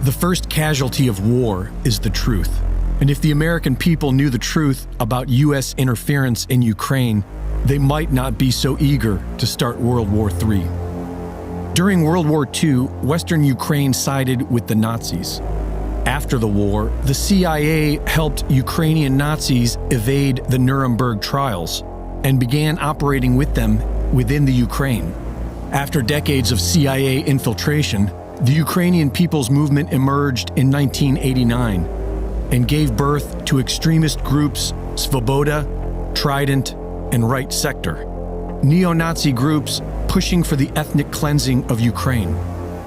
The first casualty of war is the truth. And if the American people knew the truth about U.S. interference in Ukraine, they might not be so eager to start World War III. During World War II, Western Ukraine sided with the Nazis. After the war, the CIA helped Ukrainian Nazis evade the Nuremberg trials and began operating with them within the Ukraine. After decades of CIA infiltration, the Ukrainian People's Movement emerged in 1989 and gave birth to extremist groups Svoboda, Trident, and Right Sector, neo-Nazi groups pushing for the ethnic cleansing of Ukraine,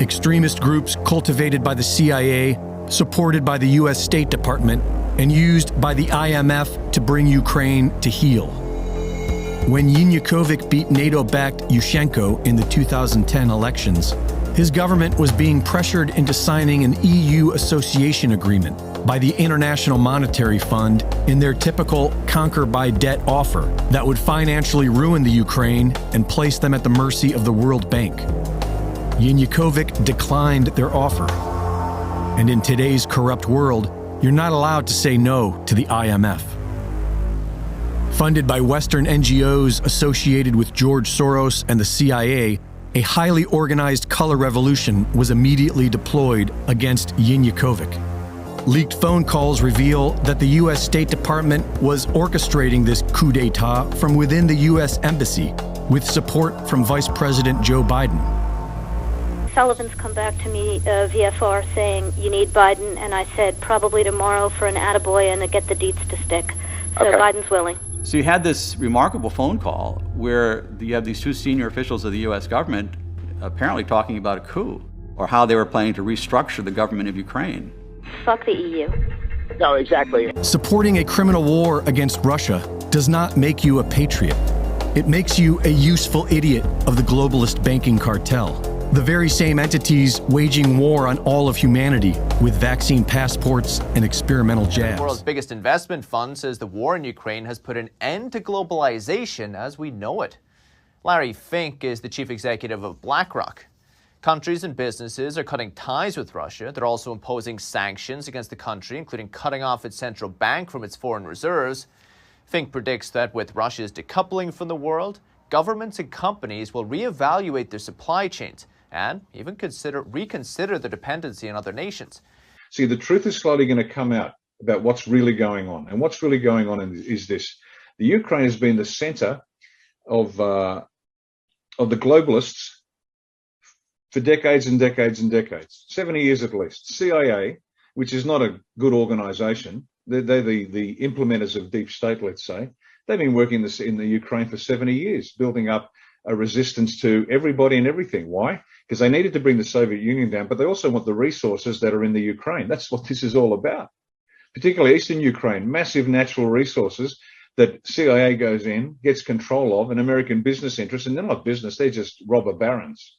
extremist groups cultivated by the CIA, supported by the U.S. State Department, and used by the IMF to bring Ukraine to heel. When Yanukovych beat NATO-backed Yushchenko in the 2010 elections, his government was being pressured into signing an EU association agreement by the International Monetary Fund in their typical conquer-by-debt offer that would financially ruin the Ukraine and place them at the mercy of the World Bank. Yanukovych declined their offer. And in today's corrupt world, you're not allowed to say no to the IMF. Funded by Western NGOs associated with George Soros and the CIA, a highly organized color revolution was immediately deployed against Yanukovych. Leaked phone calls reveal that the U.S. State Department was orchestrating this coup d'etat from within the U.S. Embassy, with support from Vice President Joe Biden. Sullivan's come back to me, VFR, saying, you need Biden, and I said, probably tomorrow for an attaboy and to get the deets to stick. So okay. Biden's willing. So you had this remarkable phone call where you have these two senior officials of the U.S. government apparently talking about a coup, or how they were planning to restructure the government of Ukraine. Fuck the EU. No, exactly. Supporting a criminal war against Russia does not make you a patriot. It makes you a useful idiot of the globalist banking cartel. The very same entities waging war on all of humanity with vaccine passports and experimental jabs. The world's biggest investment fund says the war in Ukraine has put an end to globalization as we know it. Larry Fink is the chief executive of BlackRock. Countries and businesses are cutting ties with Russia. They're also imposing sanctions against the country, including cutting off its central bank from its foreign reserves. Fink predicts that with Russia's decoupling from the world, governments and companies will reevaluate their supply chains and even reconsider their dependency on other nations. See, the truth is slowly going to come out about what's really going on. And what's really going on is this. The Ukraine has been the center of the globalists for decades and decades and decades, 70 years at least. CIA, which is not a good organization, they're the implementers of deep state, let's say. They've been working in the Ukraine for 70 years, building up a resistance to everybody and everything. Why? Because they needed to bring the Soviet Union down, but they also want the resources that are in the Ukraine. That's what this is all about. Particularly Eastern Ukraine, massive natural resources that CIA goes in, gets control of, and American business interests, and they're not business, they're just robber barons.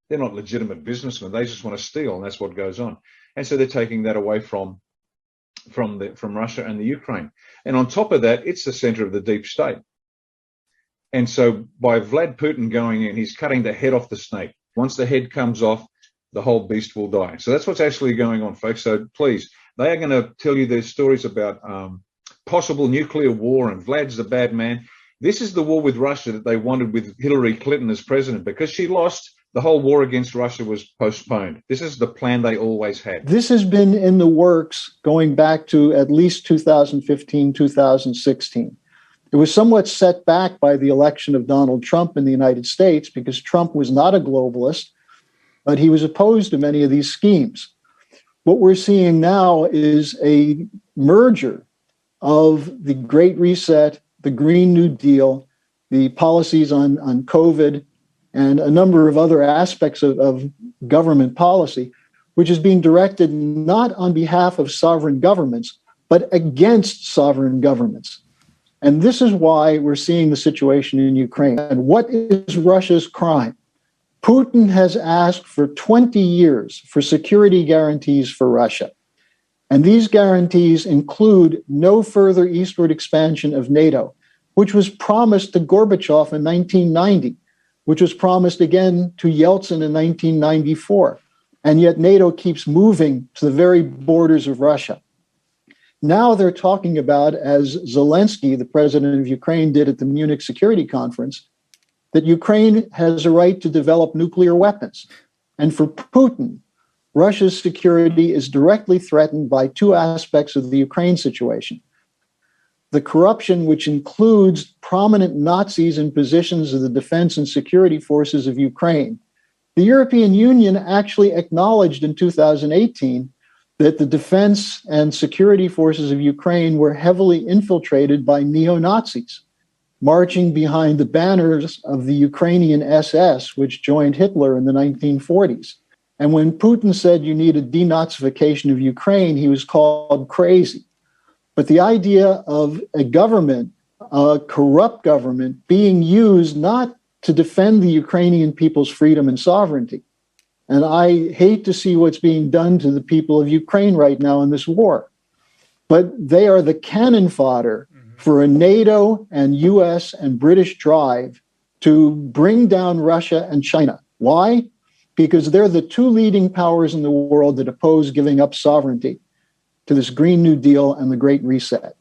They're not legitimate businessmen. They just want to steal, and that's what goes on. And so they're taking that away from Russia and the Ukraine. And on top of that, it's the center of the deep state. And so by Vlad Putin going in, he's cutting the head off the snake. Once the head comes off, the whole beast will die. So that's what's actually going on, folks. So please, they are going to tell you their stories about possible nuclear war, and Vlad's the bad man. This is the war with Russia that they wanted with Hillary Clinton as president. Because she lost, the whole war against Russia was postponed. This is the plan they always had. This has been in the works going back to at least 2015, 2016. It was somewhat set back by the election of Donald Trump in the United States because Trump was not a globalist, but he was opposed to many of these schemes. What we're seeing now is a merger of the Great Reset, the Green New Deal, the policies on COVID, and a number of other aspects of government policy, which is being directed not on behalf of sovereign governments, but against sovereign governments. And this is why we're seeing the situation in Ukraine. And what is Russia's crime? Putin has asked for 20 years for security guarantees for Russia. And these guarantees include no further eastward expansion of NATO, which was promised to Gorbachev in 1990, which was promised again to Yeltsin in 1994. And yet NATO keeps moving to the very borders of Russia. Now they're talking about, as Zelensky, the president of Ukraine, did at the Munich Security Conference, that Ukraine has a right to develop nuclear weapons. And for Putin, Russia's security is directly threatened by two aspects of the Ukraine situation. The corruption, which includes prominent Nazis in positions of the defense and security forces of Ukraine. The European Union actually acknowledged in 2018 that the defense and security forces of Ukraine were heavily infiltrated by neo-Nazis, marching behind the banners of the Ukrainian SS, which joined Hitler in the 1940s. And when Putin said you need a denazification of Ukraine, he was called crazy. But the idea of a government, a corrupt government, being used not to defend the Ukrainian people's freedom and sovereignty. And I hate to see what's being done to the people of Ukraine right now in this war. But they are the cannon fodder for a NATO and US and British drive to bring down Russia and China. Why? Because they're the two leading powers in the world that oppose giving up sovereignty to this Green New Deal and the Great Reset.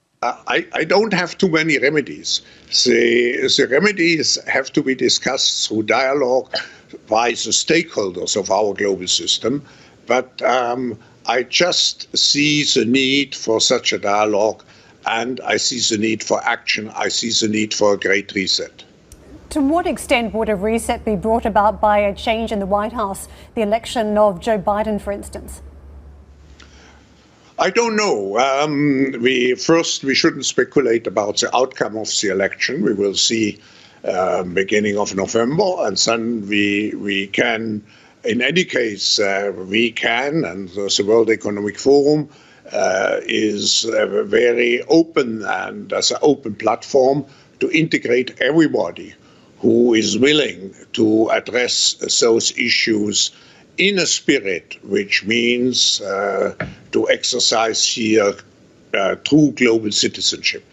I don't have too many remedies. The remedies have to be discussed through dialogue by the stakeholders of our global system. But I just see the need for such a dialogue, and I see the need for action. I see the need for a great reset. To what extent would a reset be brought about by a change in the White House, the election of Joe Biden, for instance? I don't know. We shouldn't speculate about the outcome of the election. We will see beginning of November, and then we can, in any case, we can, and the World Economic Forum is very open and as an open platform to integrate everybody who is willing to address those issues in a spirit which means to exercise here true global citizenship.